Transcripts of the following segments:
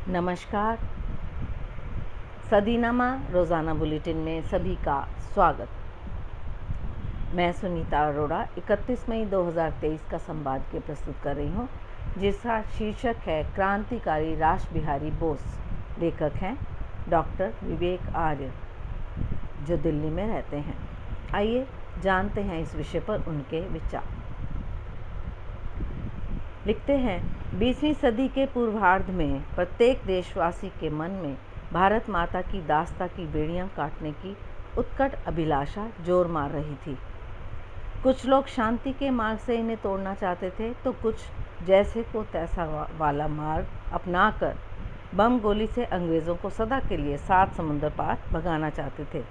नमस्कार। सदीनामा रोज़ाना बुलेटिन में सभी का स्वागत। मैं सुनीता अरोड़ा 31 मई 2023 का संपादकीय प्रस्तुत कर रही हूँ, जिसका शीर्षक है क्रांतिकारी रास बिहारी बोस। लेखक हैं डॉक्टर विवेक आर्य, जो दिल्ली में रहते हैं। आइए जानते हैं इस विषय पर उनके विचार। लिखते हैं, 20वीं सदी के पूर्वार्ध में प्रत्येक देशवासी के मन में भारत माता की दास्ता की बेड़ियां काटने की उत्कट अभिलाषा जोर मार रही थी। कुछ लोग शांति के मार्ग से इन्हें तोड़ना चाहते थे, तो कुछ जैसे को तैसा वाला मार्ग अपनाकर बम गोली से अंग्रेज़ों को सदा के लिए 7 समुंदर पार भगाना चाहते थे।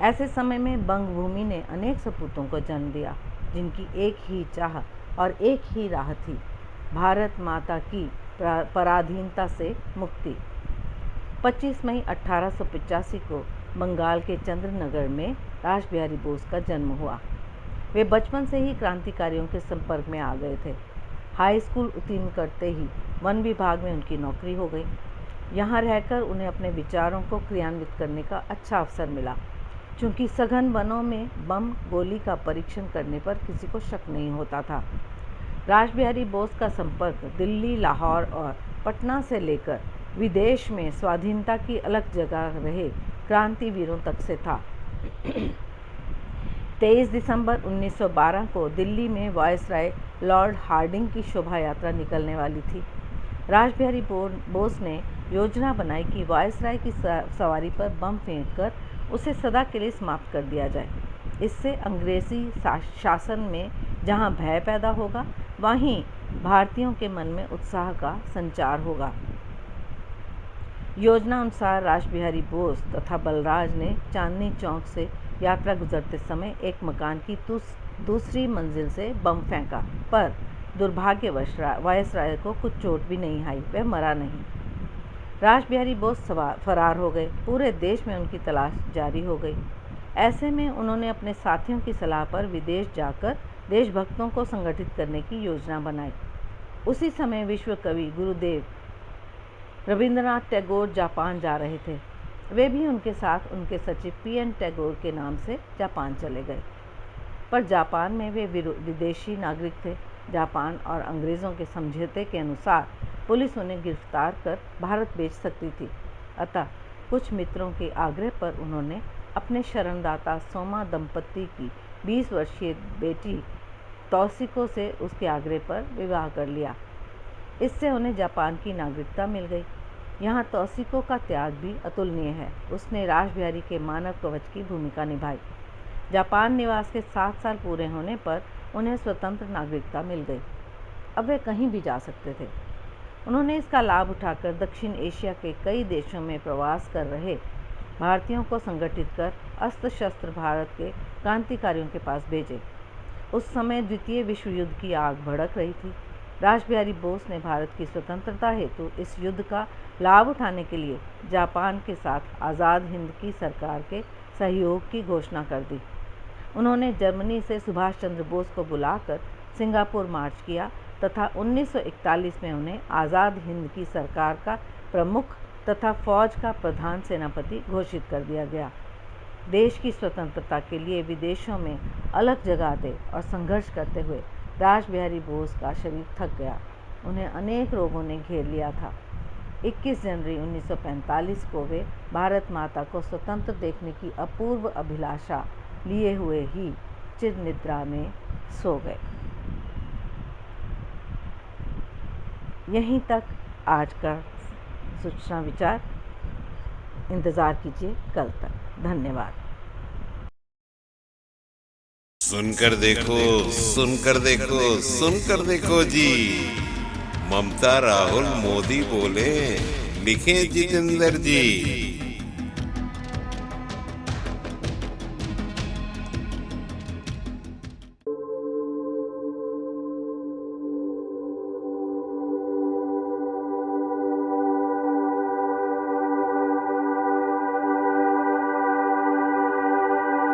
ऐसे समय में बंग भूमि ने अनेक सपूतों को जन्म दिया, जिनकी एक ही चाह और एक ही राह थी, भारत माता की पराधीनता से मुक्ति। 25 मई 1885 को बंगाल के चंद्रनगर में रास बिहारी बोस का जन्म हुआ। वे बचपन से ही क्रांतिकारियों के संपर्क में आ गए थे। हाई स्कूल उत्तीर्ण करते ही वन विभाग में उनकी नौकरी हो गई। यहाँ रहकर उन्हें अपने विचारों को क्रियान्वित करने का अच्छा अवसर मिला, क्योंकि सघन वनों में बम गोली का परीक्षण करने पर किसी को शक नहीं होता था। रास बिहारी बोस का संपर्क दिल्ली, लाहौर और पटना से लेकर विदेश में स्वाधीनता की अलग जगह रहे क्रांतिवीरों तक से था। 23 दिसंबर 1912 को दिल्ली में वायसराय लॉर्ड हार्डिंग की शोभा यात्रा निकलने वाली थी। रास बिहारी बोस ने योजना बनाई कि वायसराय की सवारी पर बम फेंककर उसे सदा के लिए समाप्त कर दिया जाए। इससे अंग्रेजी शासन में जहां भय पैदा होगा, वहीं भारतीयों के मन में उत्साह का संचार होगा। योजना अनुसार रास बिहारी बोस तथा बलराज ने चांदनी चौक से यात्रा गुजरते समय एक मकान की दूसरी मंजिल से बम फेंका, पर दुर्भाग्यवश वायसराय को कुछ चोट भी नहीं आई, वह मरा नहीं। रास बिहारी बोस फरार हो गए। पूरे देश में उनकी तलाश जारी हो गई। ऐसे में उन्होंने अपने साथियों की सलाह पर विदेश जाकर देशभक्तों को संगठित करने की योजना बनाई। उसी समय विश्व कवि गुरुदेव रविंद्रनाथ टैगोर जापान जा रहे थे। वे भी उनके साथ उनके सचिव पीएन टैगोर के नाम से जापान चले गए। पर जापान में वे विदेशी नागरिक थे। जापान और अंग्रेज़ों के समझौते के अनुसार पुलिस उन्हें गिरफ्तार कर भारत भेज सकती थी। अतः कुछ मित्रों के आग्रह पर उन्होंने अपने शरणदाता सोमा दंपति की 20 वर्षीय बेटी तौसिको से उसके आग्रह पर विवाह कर लिया। इससे उन्हें जापान की नागरिकता मिल गई। यहाँ तौसिको का त्याग भी अतुलनीय है। उसने रास बिहारी के मानव कवच की भूमिका निभाई। जापान निवास के 7 साल पूरे होने पर उन्हें स्वतंत्र नागरिकता मिल गई। अब वे कहीं भी जा सकते थे। उन्होंने इसका लाभ उठाकर दक्षिण एशिया के कई देशों में प्रवास कर रहे भारतीयों को संगठित कर अस्त्र शस्त्र भारत के क्रांतिकारियों के पास भेजे। उस समय द्वितीय विश्व युद्ध की आग भड़क रही थी। रास बिहारी बोस ने भारत की स्वतंत्रता हेतु इस युद्ध का लाभ उठाने के लिए जापान के साथ आज़ाद हिंद की सरकार के सहयोग की घोषणा कर दी। उन्होंने जर्मनी से सुभाष चंद्र बोस को बुलाकर सिंगापुर मार्च किया तथा 1941 में उन्हें आज़ाद हिंद की सरकार का प्रमुख तथा फौज का प्रधान सेनापति घोषित कर दिया गया। देश की स्वतंत्रता के लिए विदेशों में अलग जगाते और संघर्ष करते हुए रास बिहारी बोस का शरीर थक गया। उन्हें अनेक रोगों ने घेर लिया था। 21 जनवरी 1945 को वे भारत माता को स्वतंत्र देखने की अपूर्व अभिलाषा लिए हुए ही चिर निद्रा में सो गए। यहीं तक आज का सूचना विचार। इंतज़ार कीजिए कल तक। धन्यवाद। सुनकर देखो, सुनकर देखो, सुनकर देखो जी। ममता राहुल मोदी बोले, लिखे जितेंद्र जी।